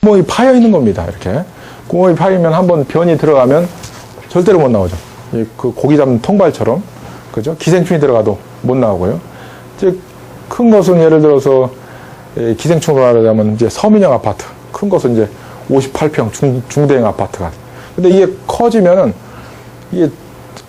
구멍이 파여 있는 겁니다. 이렇게 구멍이 파이면 한번 변이 들어가면 절대로 못 나오죠. 그 고기 잡는 통발처럼, 그죠? 기생충이 들어가도 못 나오고요. 이제 큰 것은 예를 들어서 기생충으로 하려면 이제 서민형 아파트, 큰 것은 이제 58평 중대형 아파트가. 근데 이게 커지면은 이게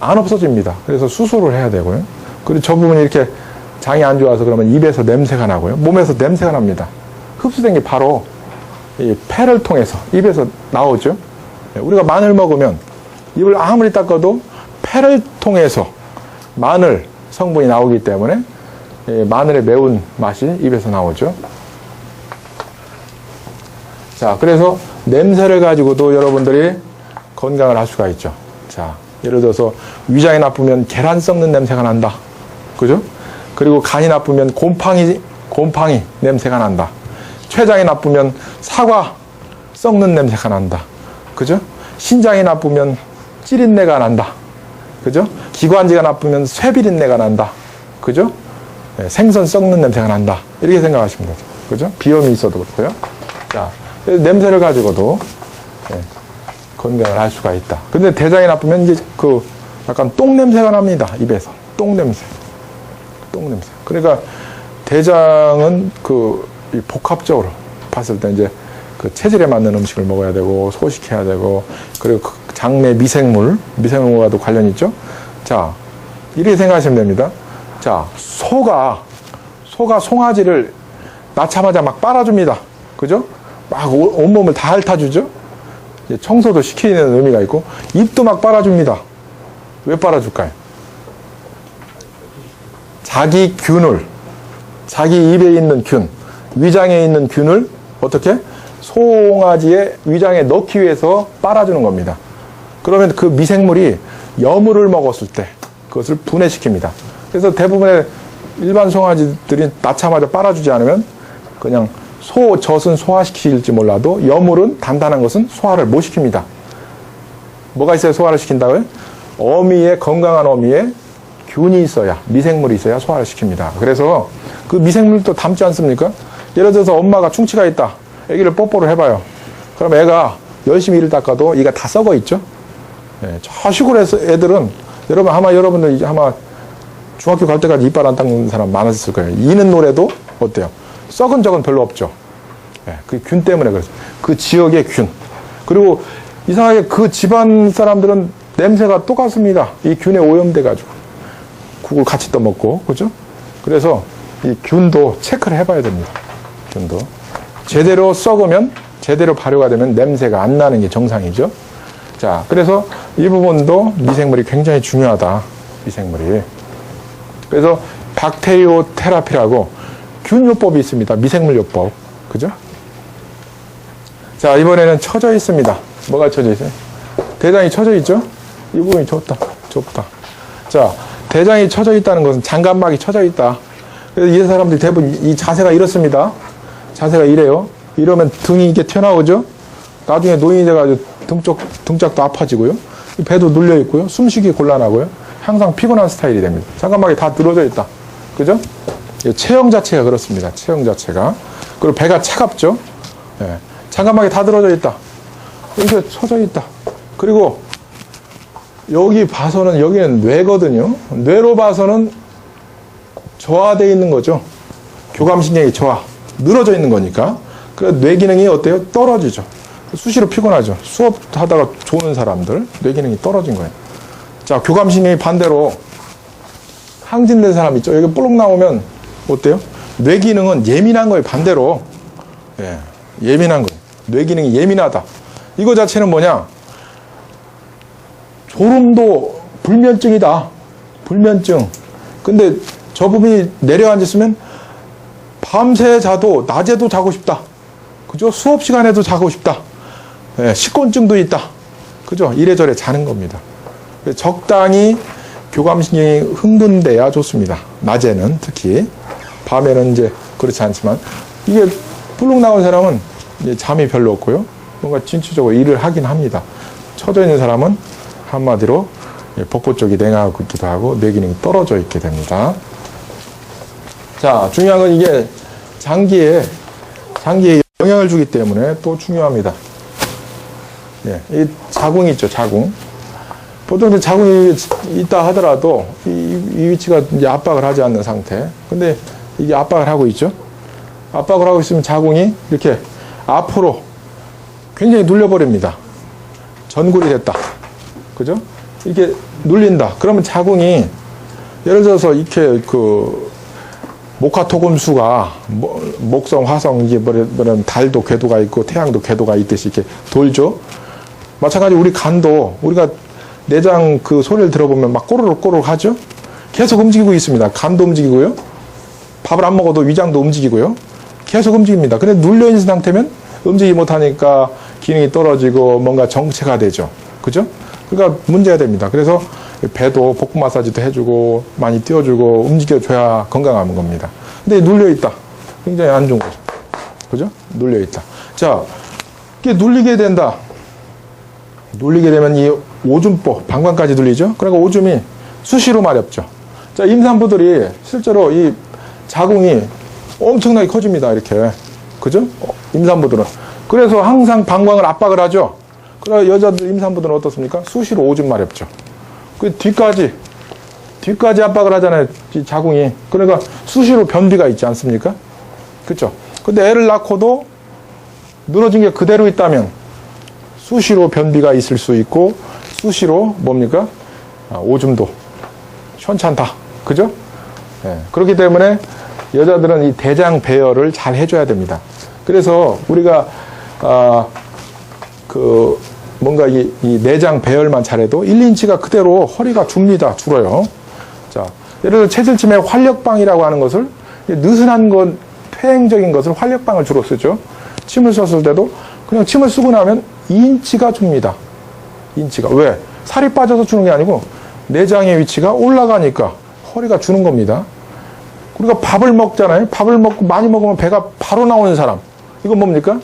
안 없어집니다. 그래서 수술을 해야 되고요. 그리고 저 부분이 이렇게 장이 안 좋아서 그러면 입에서 냄새가 나고요. 몸에서 냄새가 납니다. 흡수된 게 바로 이 폐를 통해서 입에서 나오죠. 우리가 마늘 먹으면 입을 아무리 닦아도 폐를 통해서 마늘 성분이 나오기 때문에 마늘의 매운 맛이 입에서 나오죠. 자, 그래서 냄새를 가지고도 여러분들이 건강을 할 수가 있죠. 자, 예를 들어서 위장이 나쁘면 계란 썩는 냄새가 난다. 그죠? 그리고 간이 나쁘면 곰팡이 냄새가 난다. 췌장이 나쁘면 사과 썩는 냄새가 난다. 그죠? 신장이 나쁘면 찌린내가 난다. 그죠? 기관지가 나쁘면 쇠비린내가 난다. 그죠? 네, 생선 썩는 냄새가 난다. 이렇게 생각하시면 되죠. 그죠? 비염이 있어도 그렇고요. 자, 냄새를 가지고도 네, 건강을 할 수가 있다. 근데 대장이 나쁘면 이제 그 약간 똥 냄새가 납니다. 입에서. 똥 냄새. 그러니까 대장은 이 복합적으로 봤을 때 이제 그 체질에 맞는 음식을 먹어야 되고 소식해야 되고 그리고 그 장내 미생물과도 관련이 있죠. 자, 이렇게 생각하시면 됩니다. 자, 소가 송아지를 낳자마자 막 빨아줍니다. 그죠? 막 온몸을 다 핥아주죠. 청소도 시키는 의미가 있고 입도 막 빨아줍니다. 왜 빨아줄까요? 자기 입에 있는 균, 위장에 있는 균을 어떻게? 송아지의 위장에 넣기 위해서 빨아주는 겁니다. 그러면 그 미생물이 여물을 먹었을 때 그것을 분해시킵니다. 그래서 대부분의 일반 송아지들이 낳자마자 빨아주지 않으면 그냥 젖은 소화시킬지 몰라도 여물은 단단한 것은 소화를 못 시킵니다. 뭐가 있어야 소화를 시킨다고요? 건강한 어미에 균이 있어야, 미생물이 있어야 소화를 시킵니다. 그래서 그 미생물도 담지 않습니까? 예를 들어서 엄마가 충치가 있다. 애기를 뽀뽀를 해봐요. 그럼 애가 열심히 이를 닦아도 이가 다 썩어 있죠? 네, 저 시골에서 애들은, 여러분들 아마 중학교 갈 때까지 이빨 안 닦는 사람 많았을 거예요. 이는 노래도 어때요? 썩은 적은 별로 없죠. 네, 그 균 때문에 그렇죠. 그 지역의 균. 그리고 이상하게 그 집안 사람들은 냄새가 똑같습니다. 이 균에 오염돼가지고. 국을 같이 떠먹고, 그죠? 그래서 이 균도 체크를 해봐야 됩니다. 균도. 제대로 썩으면, 제대로 발효가 되면 냄새가 안 나는 게 정상이죠. 자, 그래서 이 부분도 미생물이 굉장히 중요하다. 미생물이. 그래서 박테리오 테라피라고 균요법이 있습니다. 미생물요법. 그죠? 자, 이번에는 처져 있습니다. 뭐가 처져 있어요? 대장이 처져 있죠? 이 부분이 좁다. 자, 대장이 처져 있다는 것은 장간막이 처져 있다. 그래서 이 사람들이 대부분 이 자세가 이렇습니다. 자세가 이래요. 이러면 등이 이렇게 튀어나오죠? 나중에 노인이 돼가지고 등짝도 아파지고요. 배도 눌려 있고요. 숨쉬기 곤란하고요. 항상 피곤한 스타일이 됩니다. 장간막이 다 늘어져 있다. 그죠? 체형 자체가 그렇습니다. 체형 자체가. 그리고 배가 차갑죠? 네. 장간막이 다 늘어져 있다. 이렇게 처져 있다. 그리고 여기 봐서는 여기는 뇌거든요. 뇌로 봐서는 저하되어 있는 거죠. 교감신경이 늘어져 있는 거니까. 그래서 뇌 기능이 어때요? 떨어지죠. 수시로 피곤하죠. 수업하다가 조는 사람들 뇌 기능이 떨어진 거예요. 자, 교감신경이 반대로 항진된 사람 있죠. 여기 볼록 나오면 어때요? 뇌 기능은 예민한 거예요. 반대로. 예, 예민한 거예요. 뇌 기능이 예민하다. 이거 자체는 뭐냐? 졸음도 불면증이다. 불면증. 근데 저 부분이 내려앉았으면 밤새 자도 낮에도 자고 싶다. 그죠? 수업 시간에도 자고 싶다. 예, 식곤증도 있다. 그죠? 이래저래 자는 겁니다. 적당히 교감신경이 흥분돼야 좋습니다. 낮에는 특히. 밤에는 이제 그렇지 않지만 이게 불룩 나온 사람은 이제 잠이 별로 없고요. 뭔가 진취적으로 일을 하긴 합니다. 처져 있는 사람은 한마디로 복부 쪽이 냉하고 있기도 하고 뇌 기능이 떨어져 있게 됩니다. 자, 중요한 건 이게 장기에 영향을 주기 때문에 또 중요합니다. 예, 이 자궁이 있죠, 자궁. 보통 이제 자궁이 있다 하더라도 이 위치가 이제 압박을 하지 않는 상태. 근데 이게 압박을 하고 있죠. 압박을 하고 있으면 자궁이 이렇게 앞으로 굉장히 눌려버립니다. 전굴이 됐다. 그죠? 이렇게 눌린다. 그러면 자궁이 예를 들어서 이렇게 그 목화토금수가 목성, 화성, 이게 뭐냐면 달도 궤도가 있고 태양도 궤도가 있듯이 이렇게 돌죠. 마찬가지로 우리 간도 우리가 내장 그 소리를 들어보면 막 꼬르륵 하죠. 계속 움직이고 있습니다. 간도 움직이고요. 밥을 안 먹어도 위장도 움직이고요. 계속 움직입니다. 근데 눌려있는 상태면 움직이지 못하니까 기능이 떨어지고 뭔가 정체가 되죠. 그죠? 그러니까 문제가 됩니다. 그래서 배도 복부 마사지도 해주고 많이 띄워주고 움직여줘야 건강한 겁니다. 근데 눌려있다. 굉장히 안 좋은 거죠. 그죠? 눌려있다. 자, 이게 눌리게 된다. 눌리게 되면 이 오줌보, 방광까지 눌리죠? 그러니까 오줌이 수시로 마렵죠. 자, 임산부들이 실제로 이 자궁이 엄청나게 커집니다. 이렇게. 그죠? 임산부들은. 그래서 항상 방광을 압박을 하죠. 그래서 여자들 임산부들은 어떻습니까? 수시로 오줌 마렵죠. 그 뒤까지 압박을 하잖아요. 이 자궁이. 그러니까 수시로 변비가 있지 않습니까? 그죠? 근데 애를 낳고도 늘어진 게 그대로 있다면 수시로 변비가 있을 수 있고 수시로 뭡니까? 오줌도 현찮다. 그죠? 네. 그렇기 때문에 여자들은 이 대장 배열을 잘 해줘야 됩니다. 그래서 우리가 뭔가 이 내장 배열만 잘해도 1인치가 그대로 허리가 줍니다. 줄어요. 자, 예를 들어 체질침에 활력방이라고 하는 것을 느슨한 것, 퇴행적인 것을 활력방을 주로 쓰죠. 침을 썼을 때도 그냥 침을 쓰고 나면 2인치가 줍니다. 인치가. 왜? 살이 빠져서 주는 게 아니고 내장의 위치가 올라가니까 허리가 주는 겁니다. 우리가 밥을 먹잖아요. 밥을 먹고 많이 먹으면 배가 바로 나오는 사람. 이건 뭡니까?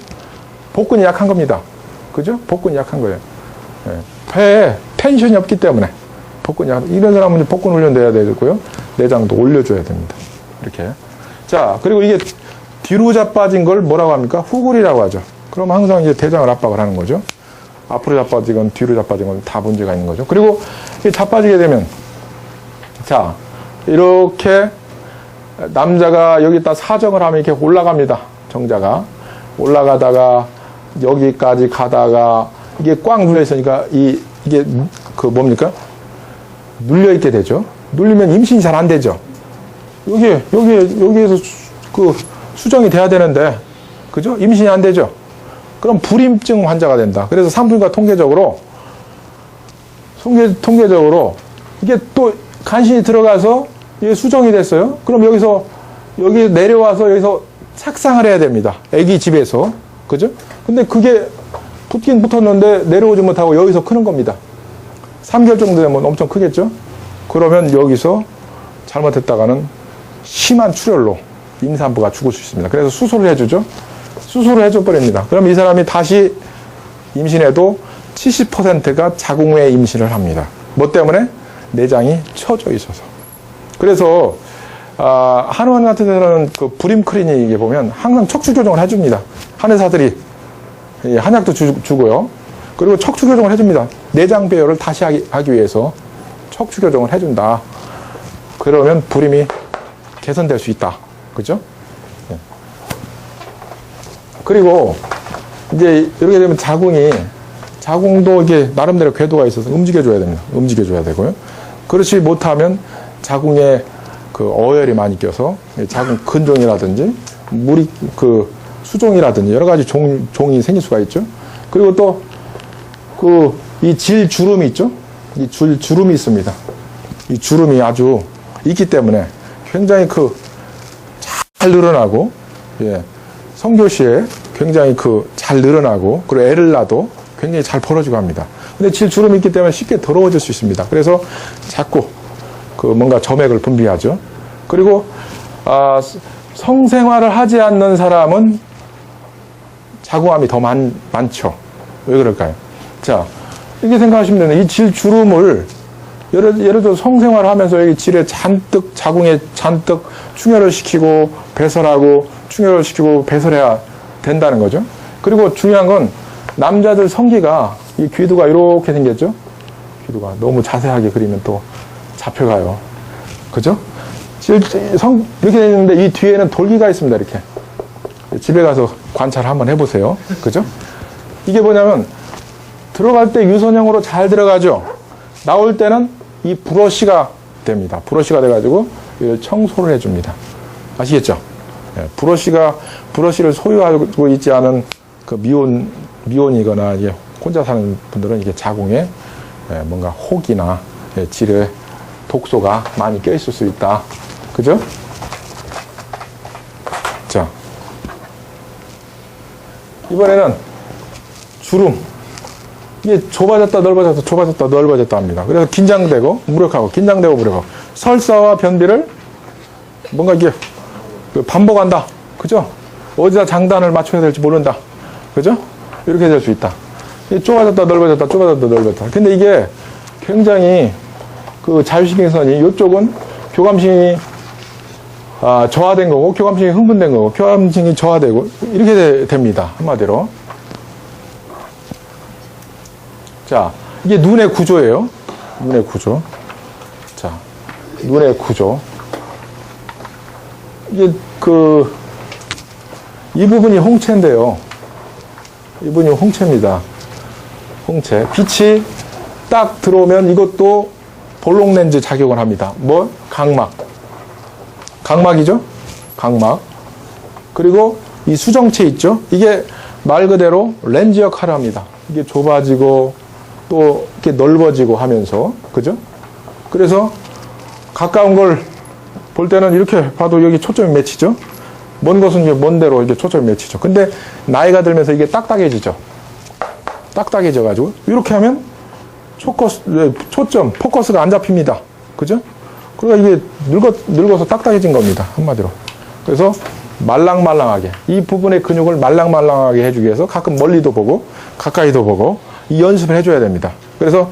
복근이 약한 겁니다. 그죠? 복근이 약한 거예요. 네. 배에 텐션이 없기 때문에 복근이 약한. 이런 사람은 복근 훈련돼야 되고요. 내장도 올려줘야 됩니다. 이렇게. 자, 그리고 이게 뒤로 자빠진 걸 뭐라고 합니까? 후굴이라고 하죠. 그럼 항상 이제 대장을 압박을 하는 거죠. 앞으로 자빠지건 뒤로 자빠진 건 다 문제가 있는 거죠. 그리고 자빠지게 되면, 자, 이렇게 남자가 여기다 사정을 하면 이렇게 올라갑니다. 정자가. 올라가다가 여기까지 가다가 이게 꽉 눌려 있으니까 이게 그 뭡니까? 눌려 있게 되죠. 눌리면 임신이 잘 안 되죠. 여기에서 그 수정이 돼야 되는데, 그죠? 임신이 안 되죠. 그럼 불임증 환자가 된다. 그래서 산부인과 통계적으로 이게 또 간신히 들어가서 이게 수정이 됐어요. 그럼 여기 내려와서 여기서 착상을 해야 됩니다. 아기 집에서. 그죠? 근데 그게 붙긴 붙었는데 내려오지 못하고 여기서 크는 겁니다. 3개월 정도 되면 엄청 크겠죠? 그러면 여기서 잘못했다가는 심한 출혈로 임산부가 죽을 수 있습니다. 그래서 수술을 해주죠. 수술을 해줘 버립니다. 그럼 이 사람이 다시 임신해도 70%가 자궁 외 임신을 합니다. 뭐 때문에? 내장이 처져 있어서. 그래서 한의원 같은 데는 그 불임 클리닉에 보면 항상 척추 교정을 해줍니다. 한의사들이 한약도 주고요. 그리고 척추 교정을 해줍니다. 내장 배열을 다시 하기 위해서 척추 교정을 해준다. 그러면 불임이 개선될 수 있다. 그죠? 네. 그리고 이제 이렇게 되면 자궁도 이게 나름대로 궤도가 있어서 움직여줘야 됩니다. 움직여줘야 되고요. 그렇지 못하면 자궁에 그 어혈이 많이 껴서 자궁 근종이라든지 물이 그 수종이라든지 여러 가지 종이 생길 수가 있죠. 그리고 또 이 질주름이 있죠. 이 주름이 있습니다. 이 주름이 아주 있기 때문에 굉장히 잘 늘어나고, 예, 성교 시에 굉장히 잘 늘어나고, 그리고 애를 낳아도 굉장히 잘 벌어지고 합니다. 근데 질주름이 있기 때문에 쉽게 더러워질 수 있습니다. 그래서 자꾸 뭔가 점액을 분비하죠. 그리고 성생활을 하지 않는 사람은 자궁암이 더 많죠. 왜 그럴까요? 자, 이렇게 생각하시면 되는데, 이 질주름을 예를 들어 성생활을 하면서 여기 자궁에 잔뜩 충혈을 시키고 배설하고 충혈을 시키고 배설해야 된다는 거죠. 그리고 중요한 건 남자들 성기가 이 귀두가 이렇게 생겼죠. 귀두가 너무 자세하게 그리면 또 잡혀가요. 그죠? 이렇게 되는데 이 뒤에는 돌기가 있습니다. 이렇게. 집에 가서 관찰 한번 해보세요. 그죠? 이게 뭐냐면 들어갈 때 유선형으로 잘 들어가죠. 나올 때는 이 브러쉬가 됩니다. 브러쉬가 돼가지고 이걸 청소를 해줍니다. 아시겠죠? 네, 브러쉬를 소유하고 있지 않은 그 미혼이거나 이제 혼자 사는 분들은 이게 자궁에 뭔가 혹이나 질에 독소가 많이 껴있을 수 있다. 그죠? 자, 이번에는 주름. 이게 좁아졌다 넓어졌다 좁아졌다 넓어졌다 합니다. 그래서 긴장되고 무력하고 긴장되고 무력하고 설사와 변비를 뭔가 이게 반복한다. 그죠? 어디다 장단을 맞춰야 될지 모른다. 그죠? 이렇게 될 수 있다. 좁아졌다 넓어졌다 좁아졌다 넓어졌다. 근데 이게 굉장히 그 자율신경선이 이쪽은 교감신이 저하된 거고 교감신이 흥분된 거고 교감신이 저하되고 이렇게 됩니다. 한마디로. 자, 이게 눈의 구조예요. 눈의 구조. 자, 눈의 구조. 이게 이 부분이 홍채인데요. 이 부분이 홍채입니다. 홍채. 빛이 딱 들어오면 이것도 볼록 렌즈 작용을 합니다. 뭐? 각막. 각막이죠? 각막. 그리고 이 수정체 있죠? 이게 말 그대로 렌즈 역할을 합니다. 이게 좁아지고 또 이렇게 넓어지고 하면서. 그죠? 그래서 가까운 걸 볼 때는 이렇게 봐도 여기 초점이 맺히죠? 먼 것은 이제 먼 데로 이렇게 초점이 맺히죠. 근데 나이가 들면서 이게 딱딱해지죠? 딱딱해져가지고 이렇게 하면 초점, 포커스가 안 잡힙니다. 그죠? 그러니까 이게 늙어서 딱딱해진 겁니다. 한마디로. 그래서 말랑말랑하게, 이 부분의 근육을 말랑말랑하게 해주기 위해서 가끔 멀리도 보고, 가까이도 보고, 이 연습을 해줘야 됩니다. 그래서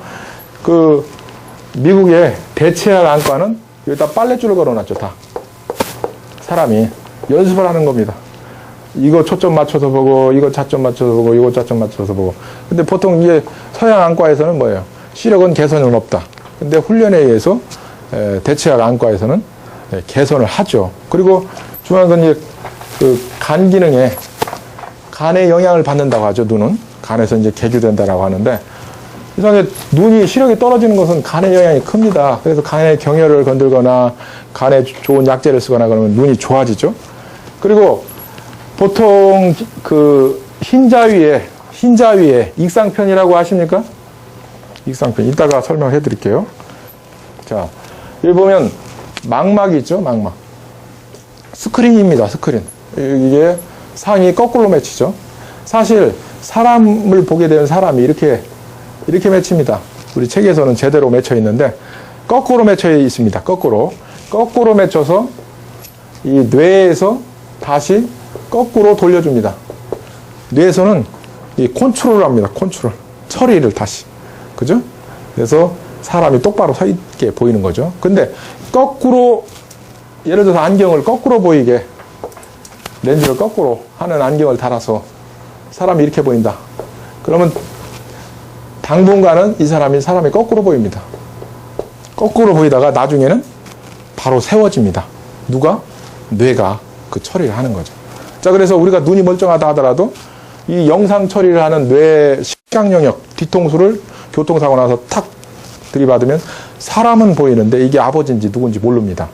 미국의 대체학 안과는 여기다 빨랫줄을 걸어놨죠, 다. 사람이 연습을 하는 겁니다. 이거 초점 맞춰서 보고, 이거 차점 맞춰서 보고, 이거 차점 맞춰서 보고. 근데 보통 이게 서양 안과에서는 뭐예요? 시력은 개선은 없다. 근데 훈련에 의해서 대체학 안과에서는 개선을 하죠. 그리고 중요한 건 이제 간 기능에 간의 영향을 받는다고 하죠. 눈은 간에서 이제 개규된다라고 하는데 이상하게 눈이 시력이 떨어지는 것은 간의 영향이 큽니다. 그래서 간의 경혈을 건들거나 간에 좋은 약재를 쓰거나 그러면 눈이 좋아지죠. 그리고 보통 흰자위에 익상편이라고 아십니까? 익상편. 이따가 설명해 드릴게요. 자, 여기 보면 망막이 있죠? 망막. 스크린입니다. 스크린. 이게 상이 거꾸로 맺히죠. 사실 사람을 보게 되면 사람이 이렇게 맺힙니다. 우리 책에서는 제대로 맺혀 있는데 거꾸로 맺혀 있습니다. 거꾸로 맺혀서 이 뇌에서 다시 거꾸로 돌려줍니다. 뇌에서는 이 컨트롤을 합니다. 컨트롤. 처리를 다시. 그죠? 그래서 사람이 똑바로 서 있게 보이는 거죠. 근데 거꾸로, 예를 들어서 안경을 거꾸로 보이게, 렌즈를 거꾸로 하는 안경을 달아서 사람이 이렇게 보인다. 그러면 당분간은 사람이 거꾸로 보입니다. 거꾸로 보이다가 나중에는 바로 세워집니다. 누가? 뇌가 그 처리를 하는 거죠. 자, 그래서 우리가 눈이 멀쩡하다 하더라도 이 영상 처리를 하는 뇌 시각 영역, 뒤통수를 교통사고 나서 탁 들이받으면 사람은 보이는데 이게 아버지인지 누군지 모릅니다.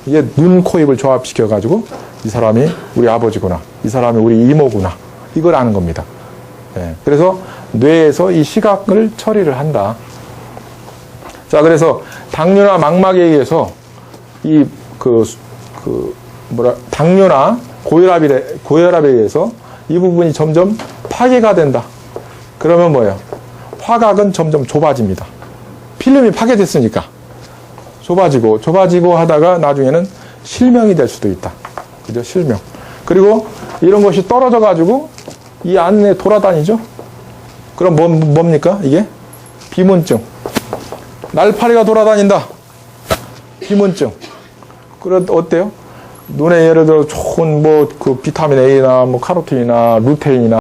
이게 눈, 코, 입을 조합시켜가지고 이 사람이 우리 아버지구나, 이 사람이 우리 이모구나, 이걸 아는 겁니다. 네. 그래서 뇌에서 이 시각을 처리를 한다. 자, 그래서 당뇨나 망막에 의해서 당뇨나 고혈압에 의해서 이 부분이 점점 파괴가 된다. 그러면 뭐예요? 화각은 점점 좁아집니다. 필름이 파괴됐으니까. 좁아지고 하다가 나중에는 실명이 될 수도 있다. 그죠? 실명. 그리고 이런 것이 떨어져가지고 이 안에 돌아다니죠? 그럼 뭡니까? 이게? 비문증. 날파리가 돌아다닌다. 비문증. 그럼 어때요? 눈에 예를 들어 좋은 뭐 그 비타민 A나 뭐 카로틴이나 루테인이나